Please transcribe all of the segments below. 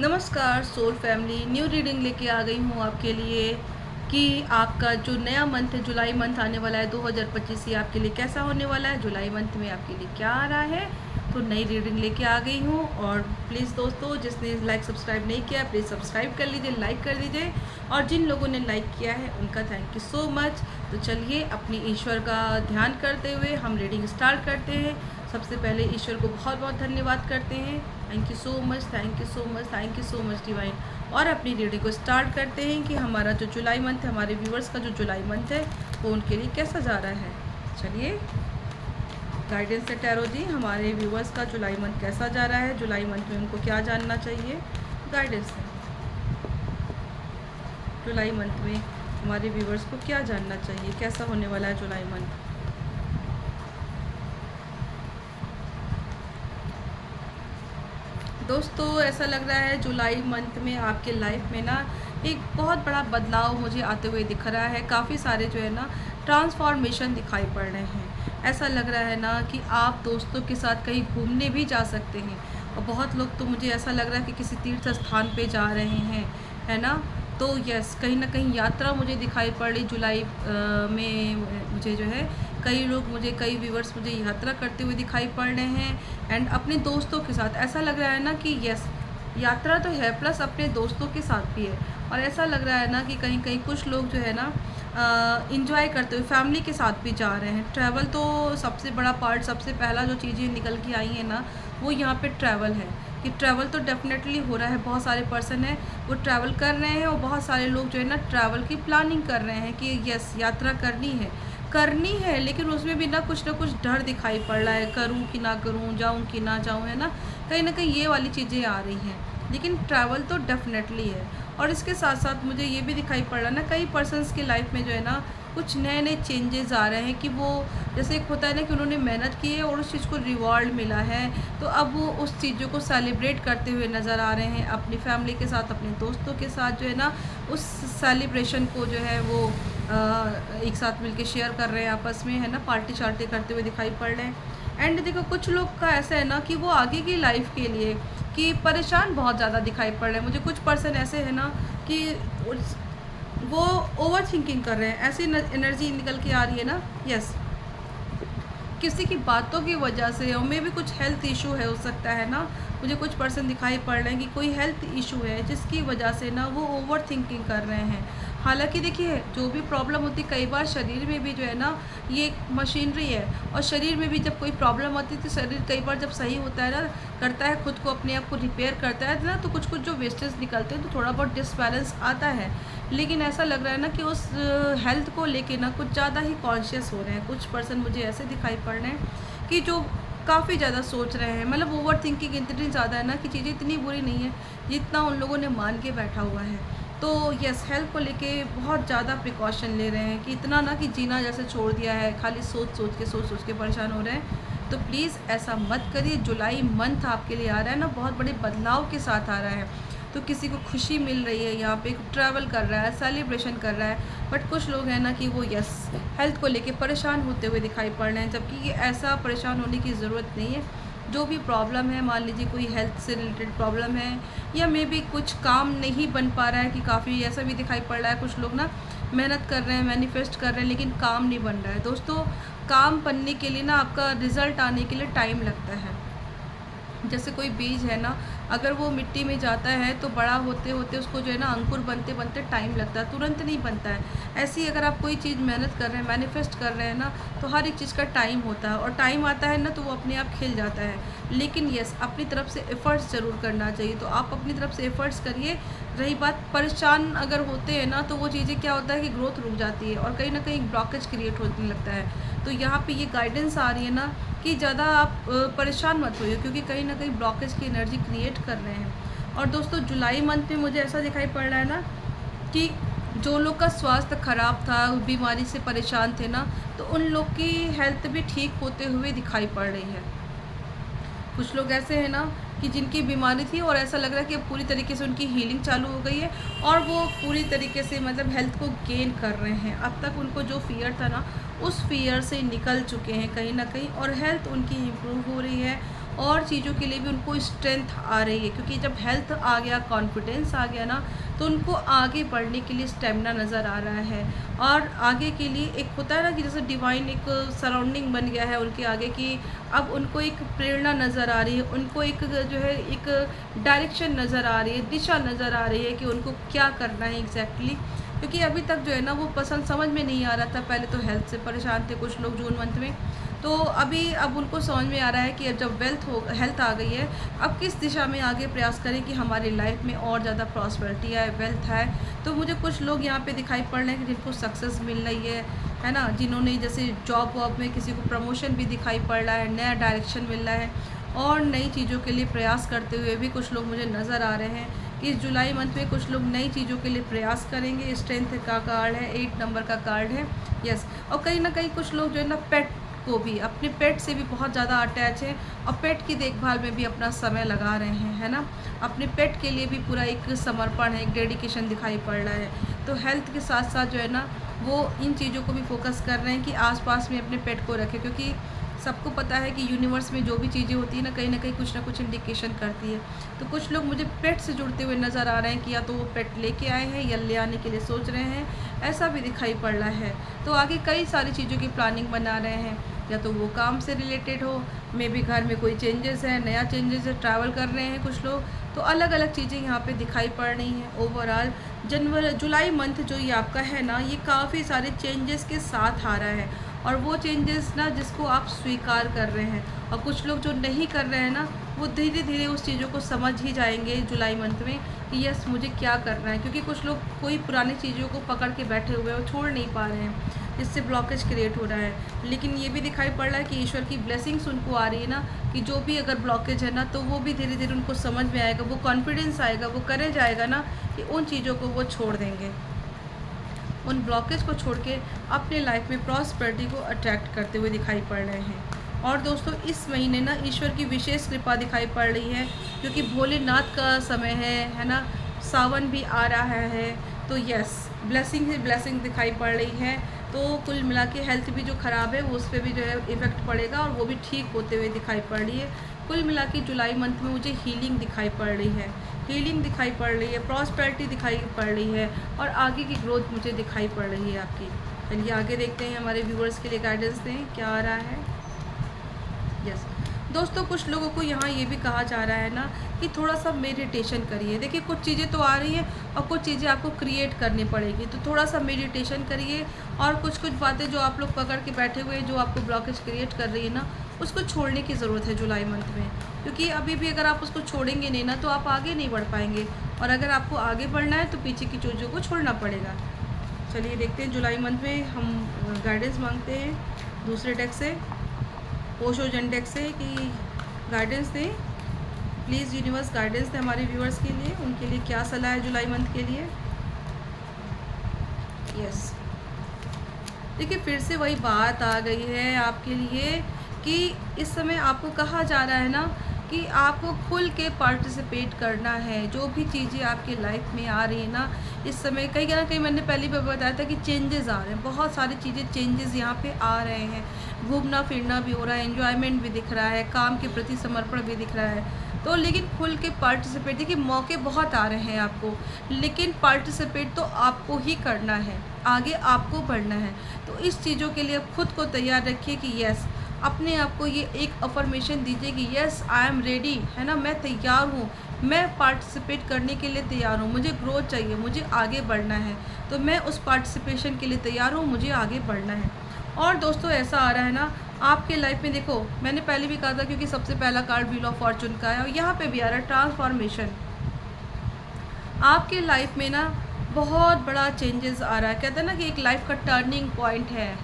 नमस्कार soul family, new reading लेके आ गई हूँ आपके लिए कि आपका जो नया मंथ है, जुलाई मंथ आने वाला है 2025, ये आपके लिए कैसा होने वाला है। जुलाई मंथ में आपके लिए क्या आ रहा है, तो नई रीडिंग लेके आ गई हूँ। और प्लीज़ दोस्तों, जिसने लाइक सब्सक्राइब नहीं किया प्लीज़ सब्सक्राइब कर लीजिए, लाइक कर दीजिए। और जिन लोगों ने लाइक किया है उनका थैंक यू सो मच। तो चलिए अपनी ईश्वर का ध्यान करते हुए हम रीडिंग स्टार्ट करते हैं। सबसे पहले ईश्वर को बहुत बहुत धन्यवाद करते हैं। Thank you so much, thank you so much, thank you so much divine. और अपनी रीडिंग को स्टार्ट करते हैं कि हमारा जो जुलाई मंथ है, हमारे व्यूवर्स का जो जुलाई मंथ है वो उनके लिए कैसा जा रहा है। चलिए गाइडेंस है टैरो जी, हमारे व्यूवर्स का जुलाई मंथ कैसा जा रहा है, जुलाई मंथ में उनको क्या जानना चाहिए। गाइडेंस है जुलाई मंथ में हमारे व्यूवर्स को क्या जानना चाहिए, कैसा होने वाला है जुलाई मंथ। दोस्तों ऐसा लग रहा है जुलाई मंथ में आपके लाइफ में ना एक बहुत बड़ा बदलाव मुझे आते हुए दिख रहा है। काफ़ी सारे जो है ना ट्रांसफॉर्मेशन दिखाई पड़ रहे हैं। ऐसा लग रहा है ना कि आप दोस्तों के साथ कहीं घूमने भी जा सकते हैं। और बहुत लोग तो मुझे ऐसा लग रहा है कि किसी तीर्थ स्थान पे जा रहे हैं, है ना। तो यस, कहीं ना कहीं यात्रा मुझे दिखाई पड़ रही जुलाई में। मुझे जो है कई व्यूवर्स मुझे यात्रा करते हुए दिखाई पड़ रहे हैं। एंड अपने दोस्तों के साथ ऐसा लग रहा है ना कि यस, यात्रा तो है प्लस अपने दोस्तों के साथ भी है। और ऐसा लग रहा है ना कि कहीं कहीं कुछ लोग जो है ना इंजॉय करते हुए फैमिली के साथ भी जा रहे हैं। ट्रैवल तो सबसे बड़ा पार्ट, सबसे पहला जो चीज़ें निकल के आई हैं ना वो यहाँ पे ट्रैवल है। कि ट्रैवल तो डेफिनेटली हो रहा है, बहुत सारे पर्सन हैं वो ट्रैवल कर रहे हैं। और बहुत सारे लोग जो है ना ट्रैवल की प्लानिंग कर रहे हैं कि यस यात्रा करनी है, लेकिन उसमें भी ना कुछ डर दिखाई पड़ रहा है, करूं कि ना करूं, जाऊं कि ना जाऊं, है ना कहीं ये वाली चीज़ें आ रही हैं। लेकिन ट्रैवल तो डेफिनेटली है। और इसके साथ साथ मुझे ये भी दिखाई पड़ रहा है ना कई पर्सन्स की लाइफ में जो है ना कुछ नए नए चेंजेस आ रहे हैं। कि वो जैसे एक होता है ना कि उन्होंने मेहनत की है और उस चीज़ को रिवॉर्ड मिला है, तो अब वो उस चीज़ों को सेलिब्रेट करते हुए नज़र आ रहे हैं अपनी फैमिली के साथ, अपने दोस्तों के साथ जो है ना उस सेलिब्रेशन को जो है वो एक साथ मिलके शेयर कर रहे हैं आपस में, है ना, पार्टी शार्टी करते हुए दिखाई पड़ रहे हैं। एंड देखो कुछ लोग का ऐसा है ना कि वो आगे की लाइफ के लिए कि परेशान बहुत ज़्यादा दिखाई पड़ रहे हैं। मुझे कुछ पर्सन ऐसे है ना कि वो ओवर थिंकिंग कर रहे हैं, ऐसी एनर्जी निकल के आ रही है ना। यस, किसी की बातों की वजह से और मे भी कुछ हेल्थ इशू है, हो सकता है ना। मुझे कुछ पर्सन दिखाई पड़ रहे हैं कि कोई हेल्थ इशू है जिसकी वजह से ना वो ओवर थिंकिंग कर रहे हैं। हालांकि देखिए जो भी प्रॉब्लम होती है, कई बार शरीर में भी जो है ना ये एक मशीनरी है। और शरीर में भी जब कोई प्रॉब्लम होती है तो शरीर कई बार जब सही होता है ना, करता है खुद को अपने आप को रिपेयर करता है ना, तो कुछ जो वेस्टेज निकलते हैं तो थोड़ा बहुत डिसबैलेंस आता है। लेकिन ऐसा लग रहा है ना कि उस हेल्थ को लेके ना कुछ ज़्यादा ही कॉन्शियस हो रहे हैं। कुछ पर्सन मुझे ऐसे दिखाई पड़ रहे हैं कि जो काफ़ी ज़्यादा सोच रहे हैं, मतलब ओवर थिंकिंग इतनी ज़्यादा है ना कि चीज़ें इतनी बुरी नहीं है जितना उन लोगों ने मान के बैठा हुआ है। तो यस, हेल्थ को लेके बहुत ज़्यादा प्रिकॉशन ले रहे हैं कि इतना ना कि जीना जैसे छोड़ दिया है, खाली सोच सोच के परेशान हो रहे हैं। तो प्लीज़ ऐसा मत करिए। जुलाई मंथ आपके लिए आ रहा है ना बहुत बड़े बदलाव के साथ आ रहा है। तो किसी को खुशी मिल रही है, यहाँ पे ट्रैवल कर रहा है, सेलिब्रेशन कर रहा है। बट कुछ लोग हैं ना कि वो यस हेल्थ को लेके परेशान होते हुए दिखाई पड़ रहे हैं, जबकि ये ऐसा परेशान होने की ज़रूरत नहीं है। जो भी प्रॉब्लम है, मान लीजिए कोई हेल्थ से रिलेटेड प्रॉब्लम है या मे बी कुछ काम नहीं बन पा रहा है, कि काफ़ी ऐसा भी दिखाई पड़ रहा है कुछ लोग ना मेहनत कर रहे हैं, मैनिफेस्ट कर रहे हैं, लेकिन काम नहीं बन रहा है। दोस्तों काम बनने के लिए ना आपका रिज़ल्ट आने के लिए टाइम लगता है। जैसे कोई बीज है ना, अगर वो मिट्टी में जाता है तो बड़ा होते होते उसको जो है ना अंकुर बनते बनते टाइम लगता है, तुरंत नहीं बनता है। ऐसे ही अगर आप कोई चीज़ मेहनत कर रहे हैं, मैनिफेस्ट कर रहे हैं ना, तो हर एक चीज़ का टाइम होता है और टाइम आता है ना तो वो अपने आप खिल जाता है। लेकिन यस, अपनी तरफ से एफ़र्ट्स ज़रूर करना चाहिए। तो आप अपनी तरफ से एफ़र्ट्स करिए। रही बात परेशान अगर होते हैं ना, तो वो चीज़ें क्या होता है कि ग्रोथ रुक जाती है और कहीं ना कहीं ब्लॉकेज क्रिएट होने लगता है। तो यहाँ पे ये गाइडेंस आ रही है ना कि ज़्यादा आप परेशान मत होइए, क्योंकि कहीं ना कहीं ब्लॉकेज की एनर्जी क्रिएट कर रहे हैं। और दोस्तों जुलाई मंथ में मुझे ऐसा दिखाई पड़ रहा है ना कि जो लोग का स्वास्थ्य ख़राब था, बीमारी से परेशान थे ना, तो उन लोग की हेल्थ भी ठीक होते हुए दिखाई पड़ रही है। कुछ लोग ऐसे हैं ना कि जिनकी बीमारी थी और ऐसा लग रहा है कि अब पूरी तरीके से उनकी हीलिंग चालू हो गई है और वो पूरी तरीके से मतलब हेल्थ को गेन कर रहे हैं। अब तक उनको जो फ़ियर था ना, उस फ़ियर से निकल चुके हैं कहीं ना कहीं, और हेल्थ उनकी इम्प्रूव हो रही है। और चीज़ों के लिए भी उनको स्ट्रेंथ आ रही है, क्योंकि जब हेल्थ आ गया, कॉन्फिडेंस आ गया ना, तो उनको आगे बढ़ने के लिए स्टेमिना नज़र आ रहा है। और आगे के लिए एक होता है ना कि जैसे डिवाइन एक सराउंडिंग बन गया है उनके आगे, कि अब उनको एक प्रेरणा नज़र आ रही है, उनको एक जो है एक डायरेक्शन नज़र आ रही है, दिशा नज़र आ रही है कि उनको क्या करना है एग्जैक्टली। क्योंकि अभी तक जो है ना वो पसंद समझ में नहीं आ रहा था। पहले तो हेल्थ से परेशान थे कुछ लोग जून मंथ में, तो अब उनको समझ में आ रहा है कि अब जब हेल्थ आ गई है, अब किस दिशा में आगे प्रयास करें कि हमारी लाइफ में और ज़्यादा प्रॉस्पेरिटी आए, वेल्थ आए। तो मुझे कुछ लोग यहाँ पे दिखाई पड़ रहे हैं कि जिनको सक्सेस मिल रही है ना, जिन्होंने जैसे जॉब वॉब में किसी को प्रमोशन भी दिखाई पड़ रहा है, नया डायरेक्शन मिल रहा है, और नई चीज़ों के लिए प्रयास करते हुए भी कुछ लोग मुझे नज़र आ रहे हैं कि इस जुलाई मंथ में कुछ लोग नई चीज़ों के लिए प्रयास करेंगे। स्ट्रेंथ का कार्ड है, 8 नंबर का कार्ड है, यस। और कहीं ना कहीं कुछ लोग जो है ना पेट को भी, अपने पेट से भी बहुत ज़्यादा अटैच है, और पेट की देखभाल में भी अपना समय लगा रहे हैं, है ना। अपने पेट के लिए भी पूरा एक समर्पण है, एक डेडिकेशन दिखाई पड़ रहा है। तो हेल्थ के साथ साथ जो है ना वो इन चीज़ों को भी फोकस कर रहे हैं कि आसपास में अपने पेट को रखें, क्योंकि सबको पता है कि यूनिवर्स में जो भी चीज़ें होती हैं ना कहीं कुछ ना कुछ इंडिकेशन करती है। तो कुछ लोग मुझे पेट से जुड़ते हुए नज़र आ रहे हैं कि या तो वो पेट लेके आए हैं या ले आने के लिए सोच रहे हैं, ऐसा भी दिखाई पड़ रहा है। तो आगे कई सारी चीज़ों की प्लानिंग बना रहे हैं, या तो वो काम से रिलेटेड हो, मे भी घर में कोई चेंजेस है, नया चेंजेस है, ट्रैवल कर रहे हैं कुछ लोग। तो अलग अलग चीज़ें यहाँ पे दिखाई पड़ रही हैं। ओवरऑल जुलाई मंथ जो ये आपका है ना, ये काफ़ी सारे चेंजेस के साथ आ रहा है, और वो चेंजेस ना जिसको आप स्वीकार कर रहे हैं, और कुछ लोग जो नहीं कर रहे हैं ना, वो धीरे धीरे उस चीज़ों को समझ ही जाएंगे जुलाई मंथ में कि यस मुझे क्या करना है। क्योंकि कुछ लोग कोई पुरानी चीज़ों को पकड़ के बैठे हुए हैं और छोड़ नहीं पा रहे हैं, जिससे ब्लॉकेज क्रिएट हो रहा है। लेकिन ये भी दिखाई पड़ रहा है कि ईश्वर की ब्लेसिंग्स उनको आ रही है ना, कि जो भी अगर ब्लॉकेज है ना, तो वो भी धीरे धीरे उनको समझ में आएगा, वो कॉन्फिडेंस आएगा, वो करे जाएगा ना कि उन चीज़ों को वो छोड़ देंगे, उन ब्लॉकेज को छोड़ के अपने लाइफ में प्रॉस्पेरिटी को अट्रैक्ट करते हुए दिखाई पड़ रहे हैं। और दोस्तों इस महीने ना ईश्वर की विशेष कृपा दिखाई पड़ रही है, क्योंकि भोलेनाथ का समय है ना, सावन भी आ रहा है। तो यस, ब्लेसिंग ही ब्लेसिंग दिखाई पड़ रही है। तो कुल मिला के हेल्थ भी जो ख़राब है वो उस पर भी जो है इफ़ेक्ट पड़ेगा, और वो भी ठीक होते हुए दिखाई पड़ रही है। कुल मिला के जुलाई मंथ में मुझे हीलिंग दिखाई पड़ रही है, हीलिंग दिखाई पड़ रही है, प्रॉस्पेरिटी दिखाई पड़ रही है, और आगे की ग्रोथ मुझे दिखाई पड़ रही है आपकी। चलिए आगे देखते हैं, हमारे व्यूवर्स के लिए गाइडेंस दें क्या आ रहा है। यस दोस्तों, कुछ लोगों को यहाँ ये भी कहा जा रहा है ना कि थोड़ा सा मेडिटेशन करिए। देखिए कुछ चीज़ें तो आ रही हैं और कुछ चीज़ें आपको क्रिएट करनी पड़ेगी, तो थोड़ा सा मेडिटेशन करिए, और कुछ बातें जो आप लोग पकड़ के बैठे हुए हैं, जो आपको ब्लॉकेज क्रिएट कर रही है ना, उसको छोड़ने की ज़रूरत है जुलाई मंथ में। क्योंकि अभी भी अगर आप उसको छोड़ेंगे नहीं ना, तो आप आगे नहीं बढ़ पाएंगे, और अगर आपको आगे बढ़ना है तो पीछे की चीज़ों को छोड़ना पड़ेगा। चलिए देखते हैं जुलाई मंथ में हम गाइडेंस मांगते हैं दूसरे डेक से, ओशो जन डेक से, कि गाइडेंस दें प्लीज़। यूनिवर्स गाइडेंस दें हमारे व्यूअर्स के लिए, उनके लिए क्या सलाह है जुलाई मंथ के लिए। यस देखिए फिर से वही बात आ गई है आपके लिए कि इस समय आपको कहा जा रहा है ना कि आपको खुल के पार्टिसिपेट करना है। जो भी चीज़ें आपके लाइफ में आ रही है ना इस समय, कहीं ना कहीं मैंने पहले भी बताया था कि चेंजेस आ रहे हैं, बहुत सारी चीज़ें चेंजेस यहाँ पे आ रहे हैं। घूमना फिरना भी हो रहा है, एंजॉयमेंट भी दिख रहा है, काम के प्रति समर्पण भी दिख रहा है। तो लेकिन खुल के पार्टिसिपेट, देखिए मौके बहुत आ रहे हैं आपको, लेकिन पार्टिसिपेट तो आपको ही करना है, आगे आपको बढ़ना है। तो इस चीज़ों के लिए खुद को तैयार रखिए कि यस, अपने आप को ये एक अफर्मेशन दीजिए कि यस आई एम रेडी, है ना, मैं तैयार हूँ, मैं पार्टिसिपेट करने के लिए तैयार हूँ, मुझे ग्रोथ चाहिए, मुझे आगे बढ़ना है, तो मैं उस पार्टिसिपेशन के लिए तैयार हूँ, मुझे आगे बढ़ना है। और दोस्तों ऐसा आ रहा है ना आपके लाइफ में, देखो मैंने पहले भी कहा था, क्योंकि सबसे पहला कार्ड व्हील ऑफ फॉर्चून का है, और यहाँ पे भी आ रहा है ट्रांसफॉर्मेशन। आपके लाइफ में ना बहुत बड़ा चेंजेस आ रहा है, कहते हैं ना कि एक लाइफ का टर्निंग पॉइंट है।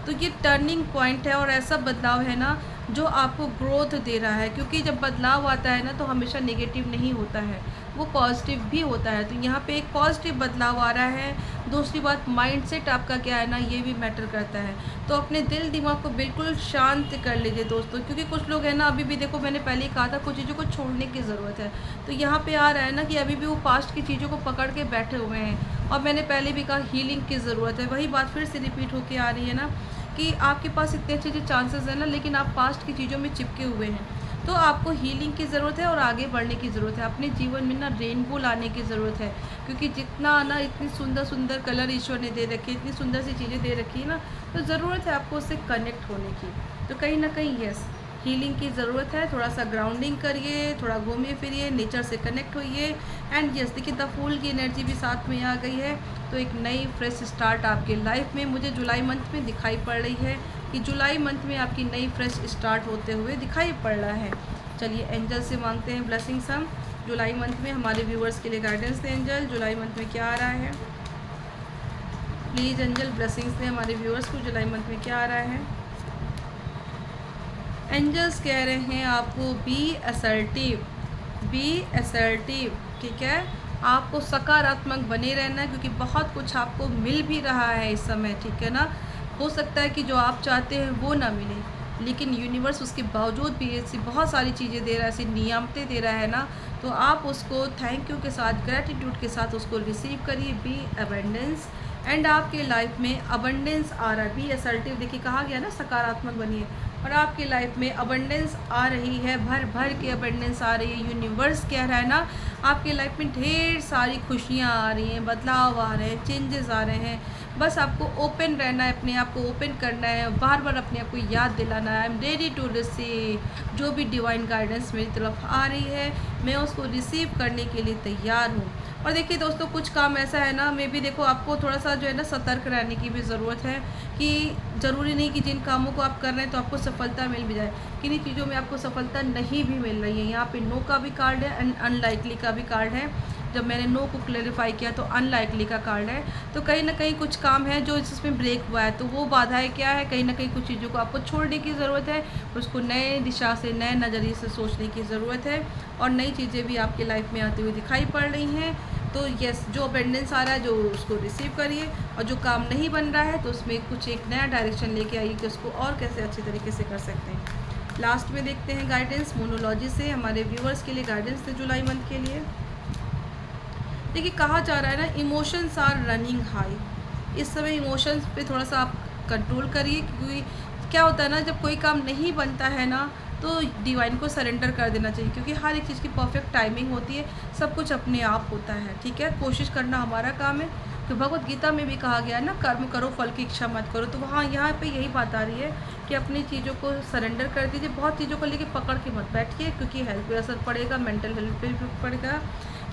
तो ये टर्निंग पॉइंट है, और ऐसा बदलाव है ना जो आपको ग्रोथ दे रहा है, क्योंकि जब बदलाव आता है ना तो हमेशा नेगेटिव नहीं होता है, वो पॉजिटिव भी होता है। तो यहाँ पे एक पॉजिटिव बदलाव आ रहा है। दूसरी बात, माइंडसेट आपका क्या है ना, ये भी मैटर करता है। तो अपने दिल दिमाग को बिल्कुल शांत कर लीजिए दोस्तों, क्योंकि कुछ लोग हैं ना, अभी भी देखो मैंने पहले ही कहा था कुछ चीज़ों को छोड़ने की ज़रूरत है। तो यहाँ पे आ रहा है ना कि अभी भी वो पास्ट की चीज़ों को पकड़ के बैठे हुए हैं, और मैंने पहले भी कहा हीलिंग की ज़रूरत है। वही बात फिर से रिपीट होके आ रही है ना कि आपके पास इतने अच्छे अच्छे चांसेस हैं ना, लेकिन आप पास्ट की चीज़ों में चिपके हुए हैं। तो आपको हीलिंग की ज़रूरत है और आगे बढ़ने की ज़रूरत है। अपने जीवन में ना रेनबो लाने की ज़रूरत है, क्योंकि जितना ना इतनी सुंदर-सुंदर कलर ईश्वर ने दे रखे हैं, इतनी सुंदर सी चीज़ें दे रखी है ना, तो ज़रूरत है आपको उससे कनेक्ट होने की। तो कहीं न कहीं यस, हीलिंग की ज़रूरत है। थोड़ा-सा ग्राउंडिंग करिए, थोड़ा घूमिए-फिरिए, नेचर से कनेक्ट होइए एंड यस देखिए द फूल की एनर्जी भी साथ में आ गई है। तो एक नई फ्रेश स्टार्ट आपके लाइफ में मुझे जुलाई मंथ में दिखाई पड़ रही है कि जुलाई मंथ में आपकी नई फ्रेश स्टार्ट होते हुए दिखाई पड़ रहा है। चलिए एंजल से मांगते हैं ब्लेसिंग्स हम जुलाई मंथ में हमारे व्यूअर्स के लिए गाइडेंस दें। एंजल जुलाई मंथ में क्या आ रहा है? प्लीज़ एंजल ब्लेसिंग्स दें हमारे व्यूअर्स को, जुलाई मंथ में क्या आ रहा है? एंजल्स कह रहे हैं आपको बी असर्टिव, ठीक है। आपको सकारात्मक बने रहना है, क्योंकि बहुत कुछ आपको मिल भी रहा है इस समय, ठीक है ना। हो सकता है कि जो आप चाहते हैं वो ना मिले, लेकिन यूनिवर्स उसके बावजूद भी ऐसी बहुत सारी चीज़ें दे रहा है, ऐसी नियामतें दे रहा है ना, तो आप उसको थैंक यू के साथ, ग्रैटिट्यूड के साथ उसको रिसीव करिए। बी अबंडेंस एंड आपके लाइफ में अबंडेंस आ रहा है। बी असर्टिव देखिए कहा गया ना, सकारात्मक बनिए और आपकी लाइफ में अबंडेंस आ रही है, भर भर के अबंडेंस आ रही है। यूनिवर्स कह रहा है ना, आपके लाइफ में ढेर सारी खुशियाँ आ रही हैं, बदलाव आ रहे हैं, चेंजेस आ रहे हैं। बस आपको ओपन रहना है, अपने आप को ओपन करना है, बार बार अपने आप को याद दिलाना है, I am ready to receive. जो भी डिवाइन गाइडेंस मेरी तरफ आ रही है, मैं उसको रिसीव करने के लिए तैयार हूँ। और देखिए दोस्तों, कुछ काम ऐसा है ना, मे भी देखो आपको थोड़ा सा जो है ना सतर्क रहने की भी ज़रूरत है, कि ज़रूरी नहीं कि जिन कामों को आप कर रहे हैं तो आपको सफलता मिल भी जाए, किन्हीं चीज़ों में आपको सफलता नहीं भी मिल रही है। यहाँ पे नो का भी कार्ड है एंड अनलाइकली का भी कार्ड है। जब मैंने नो को क्लेरिफाई किया तो अनलाइकली का कार्ड है। तो कहीं ना कहीं कुछ काम है जो इसमें ब्रेक हुआ है, तो वो बाधाएं क्या है, कहीं ना कहीं कुछ चीज़ों को आपको छोड़ने की ज़रूरत है, उसको नए दिशा से, नए नज़रिए से सोचने की ज़रूरत है। और नई चीज़ें भी आपकी लाइफ में आती हुई दिखाई पड़ रही हैं। तो यस, जो अबेंडेंस आ रहा है जो उसको रिसीव करिए, और जो काम नहीं बन रहा है तो उसमें कुछ एक नया डायरेक्शन लेके आइए कि उसको और कैसे अच्छे तरीके से कर सकते हैं। लास्ट में देखते हैं गाइडेंस मोनोलॉजी से हमारे व्यूअर्स के लिए गाइडेंस थे जुलाई मंथ के लिए। देखिए कहा जा रहा है ना, इमोशंस आर रनिंग हाई। इस समय इमोशंस पे थोड़ा सा आप कंट्रोल करिए, क्योंकि क्या होता है ना, जब कोई काम नहीं बनता है ना, तो डिवाइन को सरेंडर कर देना चाहिए, क्योंकि हर एक चीज़ की परफेक्ट टाइमिंग होती है, सब कुछ अपने आप होता है, ठीक है। कोशिश करना हमारा काम है। तो भगवत गीता में भी कहा गया है ना, कर्म करो फल की इच्छा मत करो। तो वहाँ यहाँ पे यही बात आ रही है कि अपनी चीज़ों को सरेंडर कर दीजिए, बहुत चीज़ों को लेके पकड़ के मत बैठिए, क्योंकि हेल्थ पे असर पड़ेगा, मेंटल हेल्थ पे भी पड़ेगा।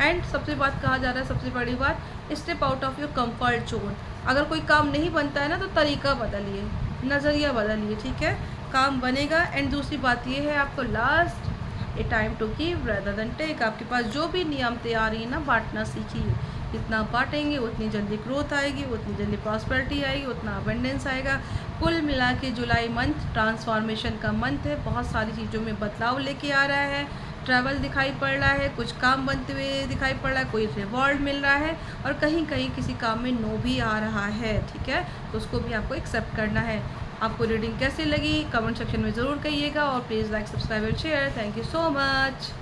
एंड सबसे बात कहा जा रहा है, सबसे बड़ी बात, step out of your comfort zone. अगर कोई काम नहीं बनता है ना, तो तरीका बदलिए, नज़रिया बदलिए, ठीक है, काम बनेगा। एंड दूसरी बात ये है, आपको last a time to give rather than take. आपके पास जो भी नियमतें आ रही हैं ना, बांटना सीखिए। जितना बांटेंगे उतनी जल्दी ग्रोथ आएगी, उतनी जल्दी प्रॉस्पेरिटी आएगी, उतना अबंडेंस आएगा। कुल मिला के जुलाई मंथ ट्रांसफॉर्मेशन का मंथ है, बहुत सारी चीज़ों में बदलाव लेके आ रहा है। ट्रैवल दिखाई पड़ रहा है, कुछ काम बनते हुए दिखाई पड़ रहा है, कोई रिवॉर्ड मिल रहा है, और कहीं कहीं किसी काम में नो भी आ रहा है, ठीक है। तो उसको भी आपको एक्सेप्ट करना है। आपको रीडिंग कैसी लगी कमेंट सेक्शन में ज़रूर कहिएगा, और please like, subscribe and share. Thank you so much.